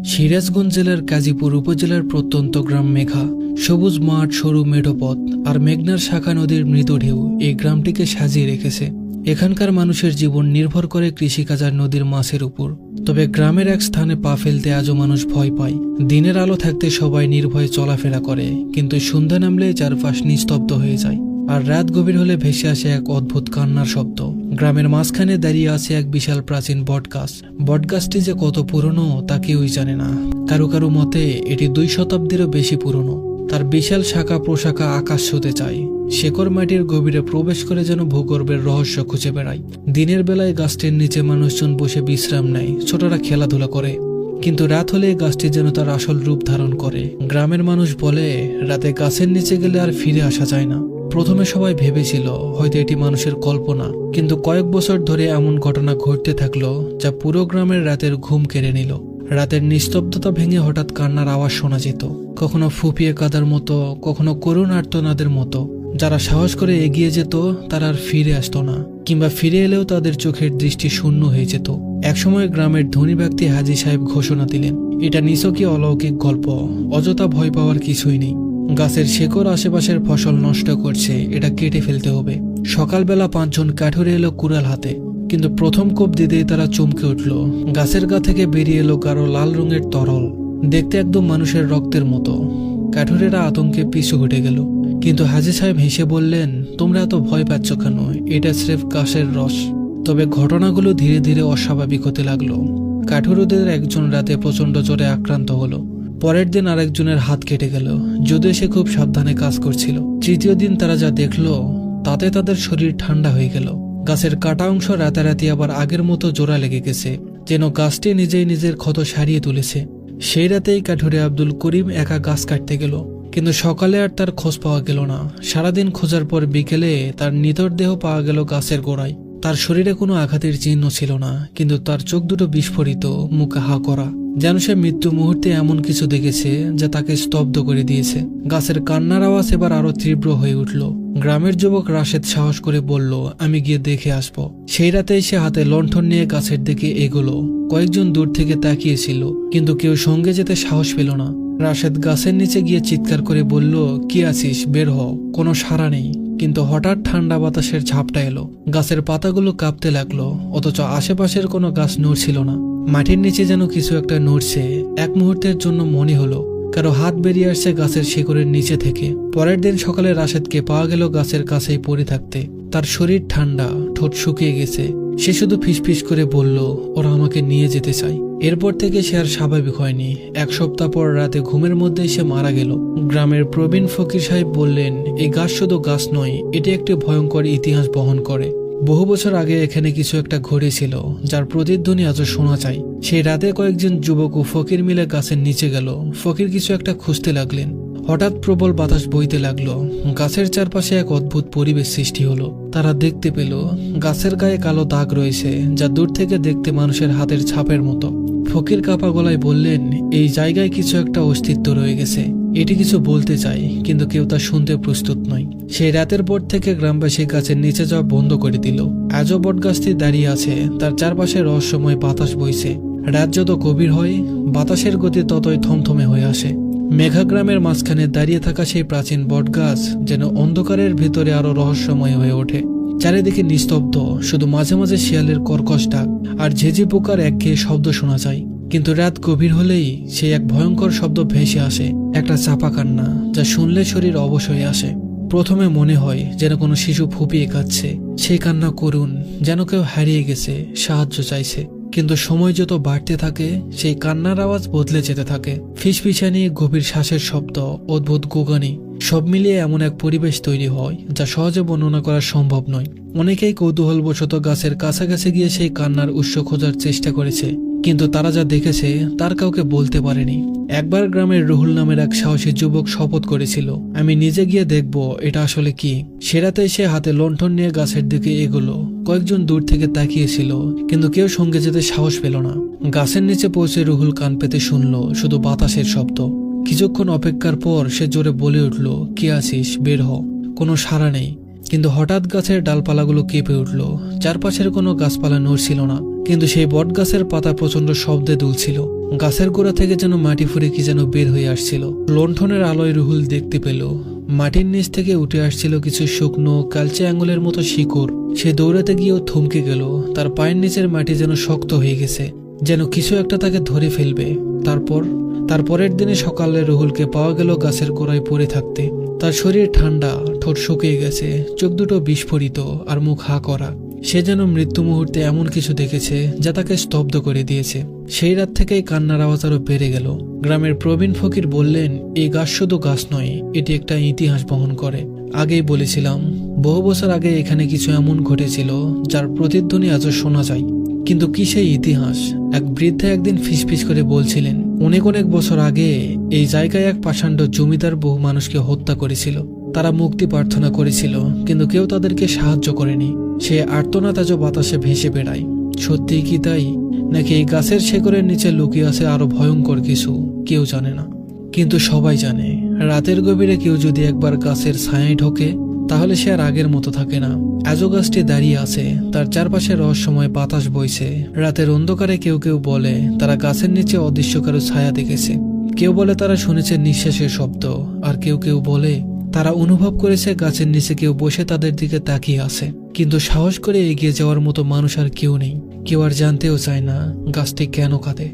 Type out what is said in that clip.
সিরাজগঞ্জ জেলার কাজীপুর উপজেলার প্রত্যন্ত গ্রাম মেঘা। সবুজ মাঠ, সরু মেঠোপথ আর মেঘনার শাখা নদীর মৃদু ঢেউ এই গ্রামটিকে সাজিয়ে রেখেছে। এখানকার মানুষের জীবন নির্ভর করে কৃষিকাজ আর নদীর মাছের উপর। তবে গ্রামের এক স্থানে পা ফেলতে আজও মানুষ ভয় পায়। দিনের আলো থাকতে সবাই নির্ভয়ে চলাফেরা করে, কিন্তু সন্ধ্যা নামলে চারপাশ নিস্তব্ধ হয়ে যায়। আর রাত গভীর হলে ভেসে আসে এক অদ্ভুত কান্নার শব্দ। গ্রামের মাঝখানে দাঁড়িয়ে আছে এক বিশাল প্রাচীন বটগাছ। বটগাছটি যে কত পুরনো তা কেউই জানে না। কারো কারো মতে এটি 2 শতাব্দীরও বেশি পুরনো। তার বিশাল শাখা প্রশাখা আকাশ ছুঁতে চায়। শেকড় মাটির গভীরে প্রবেশ করে যেন ভূগর্ভের রহস্য খুঁজে বেড়ায়। দিনের বেলায় গাছটির নিচে মানুষজন বসে বিশ্রাম নেয়, ছোটরা খেলাধুলা করে। কিন্তু রাত হলে গাছটি যেন তার আসল রূপ ধারণ করে। গ্রামের মানুষ বলে রাতে গাছের নিচে গেলে আর ফিরে আসা যায় না। প্রথমে সবাই ভেবেছিল হয়তো এটি মানুষের কল্পনা, কিন্তু কয়েক বছর ধরে এমন ঘটনা ঘটতে থাকলো যা পুরো গ্রামের রাতের ঘুম কেড়ে নিল। রাতের নিস্তব্ধতা ভেঙে হঠাৎ কান্নার আওয়াজ শোনা যেত, কখনো ফুপিয়ে কাঁদার মতো, কখনো করুণ আর্তনাদের মতো। যারা সাহস করে এগিয়ে যেত তারা আর ফিরে আসতো না, কিংবা ফিরে এলেও তাদের চোখের দৃষ্টি শূন্য হয়ে যেত। একসময় গ্রামের ধনী ব্যক্তি হাজী সাহেব ঘোষণা দিলেন, এটা নিছকই অলৌকিক গল্প, অযথা ভয় পাওয়ার কিছুই নেই। গাছের শেকড় আশেপাশের ফসল নষ্ট করছে, এটা কেটে ফেলতে হবে। সকালবেলা 5 জন কাঠুরে এলো কুড়াল হাতে, কিন্তু প্রথম কোপ দিতেই তারা চমকে উঠল। গাছের গা থেকে বেরিয়ে এলো গাঢ় লাল রঙের তরল, দেখতে একদম মানুষের রক্তের মতো। কাঠুরেরা আতঙ্কে পিছু হটে গেল, কিন্তু হাজী সাহেব হেসে বললেন, তোমরা এত ভয় পাচ্ছ কেন? এটা স্রেফ গাছের রস। তবে ঘটনাগুলো ধীরে ধীরে অস্বাভাবিক হতে লাগলো। কাঠুরেদের একজন রাতে প্রচন্ড জ্বরে আক্রান্ত হলো। পরের দিন আরেকজনের হাত কেটে গেল, যদিও সে খুব সাবধানে কাজ করছিল। তৃতীয় দিন তারা যা দেখলো তাতে তাদের শরীর ঠান্ডা হয়ে গেল। গাছের কাটা অংশ রাতারাতি আবার আগের মতো জোড়া লেগে গেছে, যেন গাছটি নিজেই নিজের ক্ষত সারিয়ে তুলেছে। সেই রাতেই কাঠুরে আব্দুল করিম একা গাছ কাটতে গেল, কিন্তু সকালে আর তার খোঁজ পাওয়া গেল না। সারাদিন খোঁজার পর বিকেলে তার নিথর দেহ পাওয়া গেল গাছের গোড়ায়। তার শরীরে কোনো আঘাতের চিহ্ন ছিল না, কিন্তু তার চোখ দুটো বিস্ফোরিত, মুখ হা করা, যেন সে মৃত্যু মুহূর্তে এমন কিছু দেখেছে যা তাকে স্তব্ধ করে দিয়েছে। গাছের কান্নার আওয়াজ এবার আরো তীব্র হয়ে উঠল। গ্রামের যুবক রাশেদ সাহস করে বলল, আমি গিয়ে দেখে আসবো। সেই রাতেই সে হাতে লণ্ঠন নিয়ে গাছের দিকে এগোলো। কয়েকজন দূর থেকে তাকিয়েছিল, কিন্তু কেউ সঙ্গে যেতে সাহস পেল না। রাশেদ গাছের নিচে গিয়ে চিৎকার করে বলল, কি আছিস, বের হ। কোনো সাড়া নেই, কিন্তু হঠাৎ ঠান্ডা বাতাসের ঝাপটা এলো। গাছের পাতাগুলো কাঁপতে লাগলো, অথচ আশেপাশের কোনো গাছ নড়ছিল না। মাটির নিচে যেন কিছু একটা নড়ছে। এক মুহূর্তের জন্য মনে হলো কারো হাত বেরিয়ে আসছে গাছের শিকড়ের নিচে থেকে। পরের দিন সকালে রাশেদকে পাওয়া গেল গাছের কাছেই পড়ে থাকতে। তার শরীর ঠান্ডা, ঠোঁট শুকিয়ে গেছে। সে শুধু ফিসফিস করে বলল, ওরা আমাকে নিয়ে যেতে চায়। এরপর থেকে সে আর স্বাভাবিক হয়নি। 1 সপ্তাহ পর রাতে ঘুমের মধ্যেই সে মারা গেল। গ্রামের প্রবীণ ফকির সাহেব বললেন, এই গাছ শুধু গাছ নয়, এটি একটি ভয়ঙ্কর ইতিহাস বহন করে। বহু বছর আগে এখানে কিছু একটা ঘটেছিল, যার প্রতিধ্বনি আজও শোনা যায়। সেই রাতে কয়েকজন যুবক ও ফকির মিলে গাছের নিচে গেল। ফকির কিছু একটা খুঁজতে লাগলেন। হঠাৎ প্রবল বাতাস বইতে লাগলো। গাছের চারপাশে এক অদ্ভুত পরিবেশ সৃষ্টি হলো। তারা দেখতে পেল গাছের গায়ে কালো দাগ রয়েছে, যা দূর থেকে দেখতে মানুষের হাতের ছাপের মতো। ফকির কাপা গলায় বললেন, এই জায়গায় কিছু একটা অস্তিত্ব রয়ে গেছে। এটি কিছু বলতে চাই, কিন্তু কেউ তা শুনতে প্রস্তুত নয়। সেই রাতের পর থেকে গ্রামবাসী গাছের নিচে যাওয়া বন্ধ করে দিল। আজও বটগাছটি দাঁড়িয়ে আছে, তার চারপাশে রহস্যময় বাতাস বইছে। রাত যত গভীর হয়, বাতাসের গতি ততই থমথমে হয়ে আসে। মেঘা গ্রামের মাঝখানে দাঁড়িয়ে থাকা সেই প্রাচীন বটগাছ যেন অন্ধকারের ভিতরে আরো রহস্যময় হয়ে ওঠে। চারিদিকে নিস্তব্ধ, শুধু মাঝে মাঝে শিয়ালের কর্কশ ডাক আর ঝিঝি পোকার একঘেয়ে শব্দ শোনা যায়। কিন্তু রাত গভীর হলেই সেই এক ভয়ঙ্কর শব্দ ভেসে আসে, একটা চাপা কান্না, যা শুনলে শরীর অবশ হয়ে আসে। প্রথমে মনে হয় যেন কোনো শিশু ফুপিয়ে কাঁদছে। সেই কান্না করুণ, যেন কেউ হারিয়ে গেছে, সাহায্য চাইছে। কিন্তু সময় যত বাড়তে থাকে, সেই কান্নার আওয়াজ বদলে যেতে থাকে। ফিসফিসানি, গভীর শ্বাসের শব্দ, অদ্ভুত গোগানি, সব মিলিয়ে এমন এক পরিবেশ তৈরি হয় যা সহজে বর্ণনা করা সম্ভব নয়। অনেকেই কৌতূহলবশত গাছের কাছাকাছি গিয়ে সেই কান্নার উৎস খোঁজার চেষ্টা করেছে, কিন্তু তারা যা দেখেছে তার কাউকে বলতে পারেনি। একবার গ্রামের রুহুল নামের এক সাহসী যুবক শপথ করেছিল, আমি নিজে গিয়ে দেখব এটা আসলে কি। সে রাতে সে হাতে লণ্ঠন নিয়ে গাছের দিকে এগোলো। কয়েকজন দূর থেকে তাকিয়েছিল, কিন্তু কেউ সঙ্গে যেতে সাহস পেল না। গাছের নিচে পৌঁছে রুহুল কান পেতে শুনল শুধু বাতাসের শব্দ। কিছুক্ষণ অপেক্ষার পর সে জোরে বলে উঠল, কি আছিস, বের হ। কোনো সাড়া নেই। কিন্তু হঠাৎ গাছের ডালপালাগুলো কেঁপে উঠল। চারপাশের কোনো গাছপালা নড়ছিল না, কিন্তু সেই বট গাছের পাতা প্রচন্ড শব্দে দুলছিল। গাছের গোড়া থেকে যেন মাটি ফুঁড়ে কি যেন বের হয়ে আসছিল। লণ্ঠনের আলোয় রুহুল দেখতে পেল মাটির নিচ থেকে উঠে আসছিল কিছু শুকনো কালচে আঙুলের মতো শিকড়। সে দৌড়াতে গিয়েও থমকে গেল। তার পায়ের নিচের মাটি যেন শক্ত হয়ে গেছে, যেন কিছু একটা তাকে ধরে ফেলবে। তারপরের দিনে সকালে রুহুলকে পাওয়া গেল গাছের গোড়ায় পড়ে থাকতে। তার শরীর ঠান্ডা, ঠোঁট শুকিয়ে গেছে, চোখ দুটো বিস্ফোরিত আর মুখ হা করা। সে যেন মৃত্যু মুহূর্তে এমন কিছু দেখেছে যা তাকে স্তব্ধ করে দিয়েছে। সেই রাত থেকেই কান্নার আওয়াজ আরো বেড়ে গেল। গ্রামের প্রবীণ ফকির বললেন, এই গাছ শুধু গাছ নয়, এটি একটা ইতিহাস বহন করে। আগেই বলেছিলাম, বহু বছর আগে এখানে কিছু এমন ঘটেছিল যার প্রতিধ্বনি আজও শোনা যায়। কিন্তু কি সেই ইতিহাস? এক বৃদ্ধা একদিন ফিসফিস করে বলছিলেন, অনেক অনেক বছর আগে এই জায়গায় এক পাষাণ্ড জমিদার বহু মানুষকে হত্যা করেছিল। তারা মুক্তি প্রার্থনা করেছিল, কিন্তু কেউ তাদেরকে সাহায্য করেনি। সে আর্তনাদ আজও বাতাসে ভেসে বেড়ায়। সত্যিই কি তাই, নাকি এই গাছের শেকড়ের নিচে লুকিয়ে আছে আরো ভয়ঙ্কর কিছু? কেউ জানে না, কিন্তু সবাই জানে রাতের গভীরে কেউ যদি একবার গাছের ছায়ায় ঢোকে, তাহলে সে আর আগের মতো থাকে না। আজও গাছটি দাঁড়িয়ে আছে, তার চারপাশে রহস্যময় বাতাস বইছে। রাতের অন্ধকারে কেউ কেউ বলে তারা গাছের নিচে অদৃশ্য কারো ছায়া দেখেছে। কেউ বলে তারা শুনেছে নিঃশ্বাসের শব্দ, আর কেউ কেউ বলে তারা অনুভব করেছে গাছের নিচে কেউ বসে তাদের দিকে তাকিয়ে আছে। কিন্তু সাহস করে এগিয়ে যাওয়ার মতো মানুষ আর কেউ নেই। কেউ আর জানতেও চায় না গাছটি কেন কাঁদে।